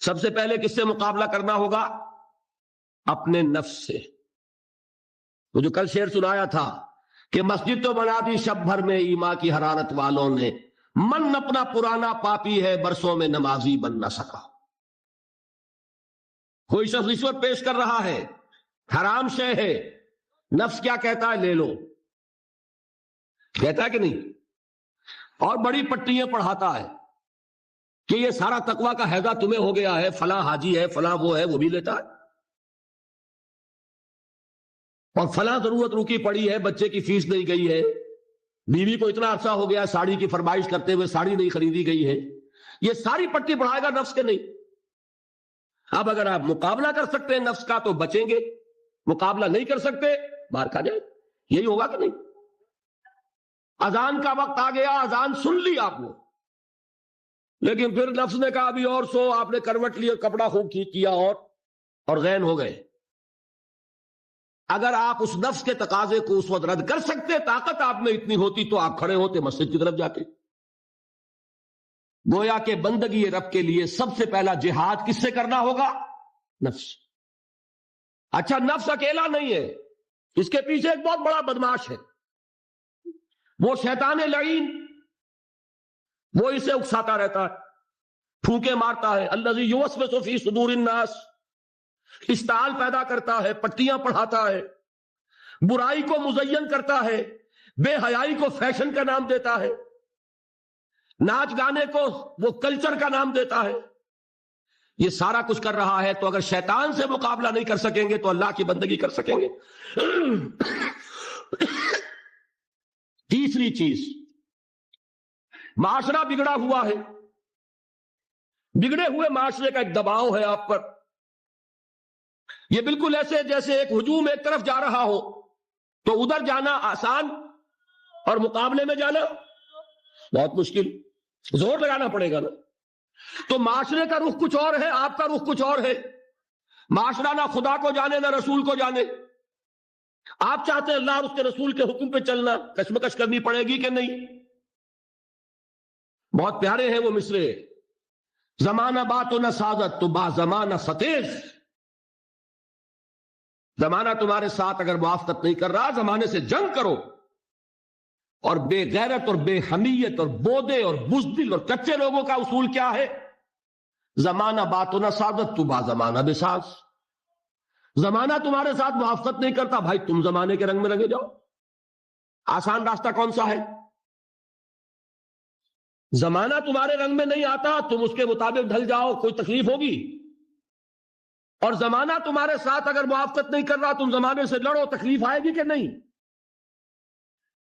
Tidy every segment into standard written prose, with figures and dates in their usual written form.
سب سے پہلے کس سے مقابلہ کرنا ہوگا؟ اپنے نفس سے. وہ جو کل شعر سنایا تھا کہ مسجد تو بنا دی شب بھر میں ایما کی حرارت والوں نے، من اپنا پرانا پاپی ہے برسوں میں نمازی بن نہ سکا. کوئی شخص رشوت پیش کر رہا ہے، حرام شے ہے، نفس کیا کہتا ہے؟ لے لو. کہتا ہے کہ نہیں؟ اور بڑی پٹیاں پڑھاتا ہے کہ یہ سارا تقویٰ کا ہیضہ تمہیں ہو گیا ہے، فلاں حاجی ہے، فلاں وہ ہے، وہ بھی لیتا ہے. اور فلاں ضرورت رکی پڑی ہے، بچے کی فیس نہیں گئی ہے، بیوی کو اتنا عرصہ ہو گیا ساڑی کی فرمائش کرتے ہوئے ساڑی نہیں خریدی گئی ہے. یہ ساری پٹی پڑھائے گا نفس کے نہیں. اب اگر آپ مقابلہ کر سکتے ہیں نفس کا تو بچیں گے، مقابلہ نہیں کر سکتے باہر کھا جائے. یہی ہوگا کہ نہیں؟ اذان کا وقت آ گیا، اذان سن لی آپ نے، لیکن پھر نفس نے کہا ابھی اور سو، آپ نے کروٹ لی اور کپڑا خوب ٹھیک کیا اور غین ہو گئے. اگر آپ اس نفس کے تقاضے کو اس وقت رد کر سکتے، طاقت آپ میں اتنی ہوتی تو آپ کھڑے ہوتے مسجد کی طرف جاتے. گویا کہ بندگی رب کے لیے سب سے پہلا جہاد کس سے کرنا ہوگا؟ نفس. اچھا نفس اکیلا نہیں ہے، اس کے پیچھے ایک بہت بڑا بدماش ہے، وہ شیطان لعین. وہ اسے اکساتا رہتا ہے، پھونکے مارتا ہے. الذی یوسوس فی صدور الناس، اشتعال پیدا کرتا ہے، پٹیاں پڑھاتا ہے، برائی کو مزین کرتا ہے، بے حیائی کو فیشن کا نام دیتا ہے، ناچ گانے کو وہ کلچر کا نام دیتا ہے. یہ سارا کچھ کر رہا ہے. تو اگر شیطان سے مقابلہ نہیں کر سکیں گے تو اللہ کی بندگی کر سکیں گے. تیسری چیز، معاشرہ بگڑا ہوا ہے. بگڑے ہوئے معاشرے کا ایک دباؤ ہے آپ پر. یہ بالکل ایسے جیسے ایک ہجوم ایک طرف جا رہا ہو تو ادھر جانا آسان اور مقابلے میں جانا بہت مشکل، زور لگانا پڑے گا نا. تو معاشرے کا رخ کچھ اور ہے، آپ کا رخ کچھ اور ہے. معاشرہ نہ خدا کو جانے نہ رسول کو جانے. آپ چاہتے ہیں اللہ اور اس کے رسول کے حکم پہ چلنا، کشمکش کرنی پڑے گی کہ نہیں؟ بہت پیارے ہیں وہ مصرے، زمانہ بات و نہ سعادت تو با زمانہ فتیش. زمانہ تمہارے ساتھ اگر موافقت نہیں کر رہا، زمانے سے جنگ کرو. اور بے غیرت اور بے حمیت اور بودے اور بزدل اور کچے لوگوں کا اصول کیا ہے؟ زمانہ بات و نہ سعادت تو با زمانہ بساز. زمانہ تمہارے ساتھ موافقت نہیں کرتا، بھائی تم زمانے کے رنگ میں لگے جاؤ. آسان راستہ کون سا ہے؟ زمانہ تمہارے رنگ میں نہیں آتا، تم اس کے مطابق ڈھل جاؤ، کوئی تکلیف ہوگی. اور زمانہ تمہارے ساتھ اگر موافقت نہیں کر رہا، تم زمانے سے لڑو، تکلیف آئے گی کہ نہیں؟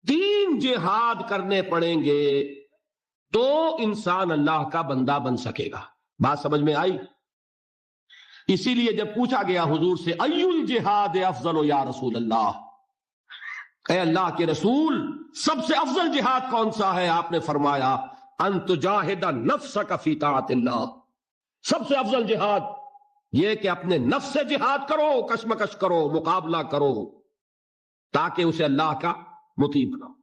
3 جہاد کرنے پڑیں گے تو انسان اللہ کا بندہ بن سکے گا. بات سمجھ میں آئی؟ اسی لیے جب پوچھا گیا حضور سے ای الجہاد افضل یا رسول اللہ، اے اللہ کے رسول سب سے افضل جہاد کون سا ہے؟ آپ نے فرمایا ان تجاہد نفسک فی طاعت اللہ. سب سے افضل جہاد یہ کہ اپنے نفس سے جہاد کرو، کشمکش کرو، مقابلہ کرو، تاکہ اسے اللہ کا مطیع بناؤ.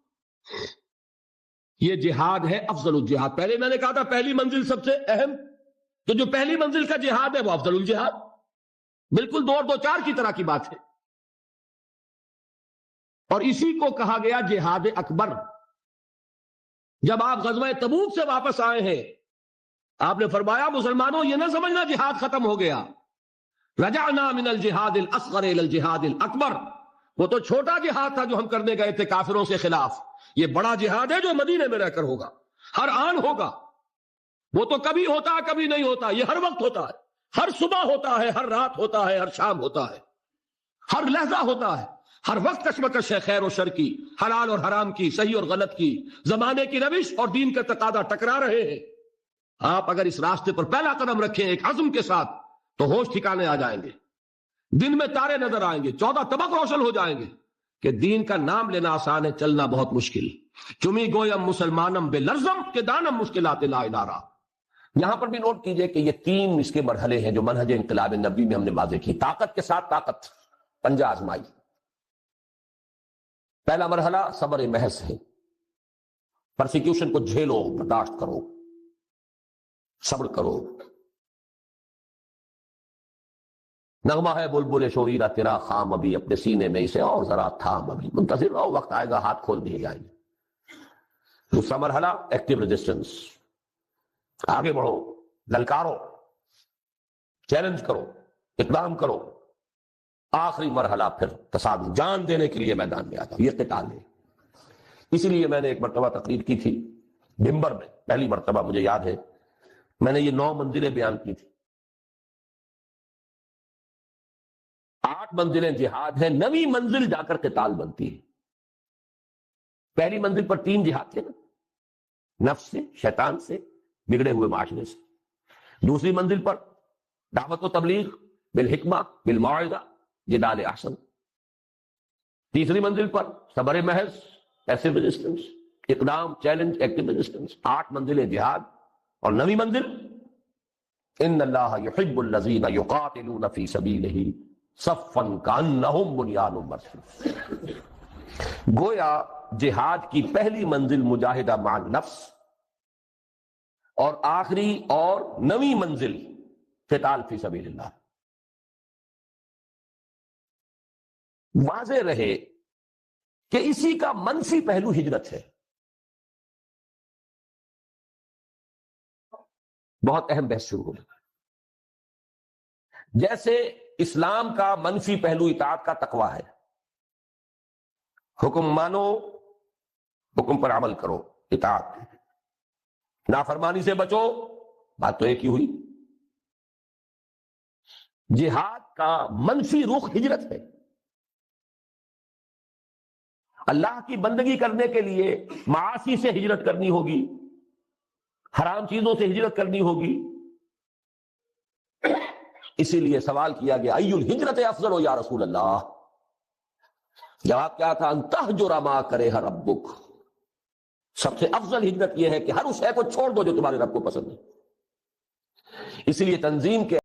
یہ جہاد ہے افضل الجہاد. پہلے میں نے کہا تھا پہلی منزل سب سے اہم، تو جو پہلی منزل کا جہاد ہے وہ افضل الجہاد. بالکل 2 اور 2 4 کی طرح کی بات ہے. اور اسی کو کہا گیا جہاد اکبر. جب آپ غزوہ تبوک سے واپس آئے ہیں، آپ نے فرمایا مسلمانوں یہ نہ سمجھنا جہاد ختم ہو گیا. رجعنا من الجہاد الاصغر الى الجہاد الاکبر. وہ تو چھوٹا جہاد تھا جو ہم کرنے گئے تھے کافروں سے خلاف. یہ بڑا جہاد ہے جو مدینے میں رہ کر ہوگا، ہر آن ہوگا. وہ تو کبھی ہوتا ہے کبھی نہیں ہوتا، یہ ہر وقت ہوتا ہے. ہر صبح ہوتا ہے، ہر رات ہوتا ہے، ہر شام ہوتا ہے، ہر لحظہ ہوتا ہے. ہر وقت کشمکش ہے خیر و شر کی، حلال اور حرام کی، صحیح اور غلط کی. زمانے کی روش اور دین کا تقاضا ٹکرا رہے ہیں. آپ اگر اس راستے پر پہلا قدم رکھیں ایک عزم کے ساتھ تو ہوش ٹھکانے آ جائیں گے. دن میں تارے نظر آئیں گے، 14 طبق روشن ہو جائیں گے کہ دین کا نام لینا آسان ہے، چلنا بہت مشکل. چمی گویم مسلمانم بے لرزم کے دانم مشکلات لا ادارہ. یہاں پر بھی نوٹ کیجئے کہ یہ 3 اس کے مرحلے ہیں جو منہج انقلاب نبوی میں ہم نے واضح کی. طاقت کے ساتھ طاقت، پنجہ آزمائی. پہلا مرحلہ صبر محض ہے. پرسیکیوشن کو جھیلو، برداشت کرو، صبر کرو. نغمہ ہے بلبل شوریرا تیرا خام ابھی اپنے سینے میں اسے اور ذرا تھام ابھی، منتظر رہو، وقت آئے گا ہاتھ کھول دیے جائیں گے۔ دوسرا مرحلہ ایکٹیو ریزسٹنس، آگے بڑھو، للکارو، چیلنج کرو، اقدام کرو۔ آخری مرحلہ پھر تصادم، جان دینے کے لیے میدان میں آ جاؤ، یہ قتال ہے۔ اسی لیے میں نے ایک مرتبہ تقریر کی تھی ڈمبر میں، پہلی مرتبہ مجھے یاد ہے، میں نے یہ 9 منزلیں بیان کی تھی۔ 8 منزلیں جہاد ہیں، 9ویں منزل جا کر قتال بنتی ہے۔ پہلی منزل پر 3 جہاد تھے نا، نفس سے، شیطان سے، بگڑے ہوئے معاشرے سے۔ دوسری منزل پر دعوت و تبلیغ بالحکمہ بالموعظہ جدال احسن۔ تیسری منزل پر صبر محض، ایسے ریزسٹنس، اقدام، چیلنج، ایکٹیو ریزسٹنس۔ 8 منزلیں جہاد، اور 9ویں منزل ان اللہ یحب الذین یقاتلون فی سبیلہ صفا کانہم بنیان مرصوص۔ گویا جہاد کی پہلی منزل مجاہدہ مع النفس، اور آخری اور 9ویں منزل قتال فی سبیل اللہ۔ واضح رہے کہ اسی کا منفی پہلو ہجرت ہے، بہت اہم بحث شروع ہوگی۔ جیسے اسلام کا منفی پہلو اطاعت کا تقویٰ ہے، حکم مانو، حکم پر عمل کرو، اطاعت، نافرمانی سے بچو، بات تو ایک ہی ہوئی۔ جہاد کا منفی رخ ہجرت ہے۔ اللہ کی بندگی کرنے کے لیے معاصی سے ہجرت کرنی ہوگی، حرام چیزوں سے ہجرت کرنی ہوگی۔ اسی لیے سوال کیا گیا ای الہجرت افضل یا رسول اللہ؟ جواب کیا تھا؟ ان تہجر ما کرہ ربک، سب سے افضل ہجرت یہ ہے کہ ہر اس شے کو چھوڑ دو جو تمہارے رب کو پسند ہے۔ اسی لیے تنظیم کے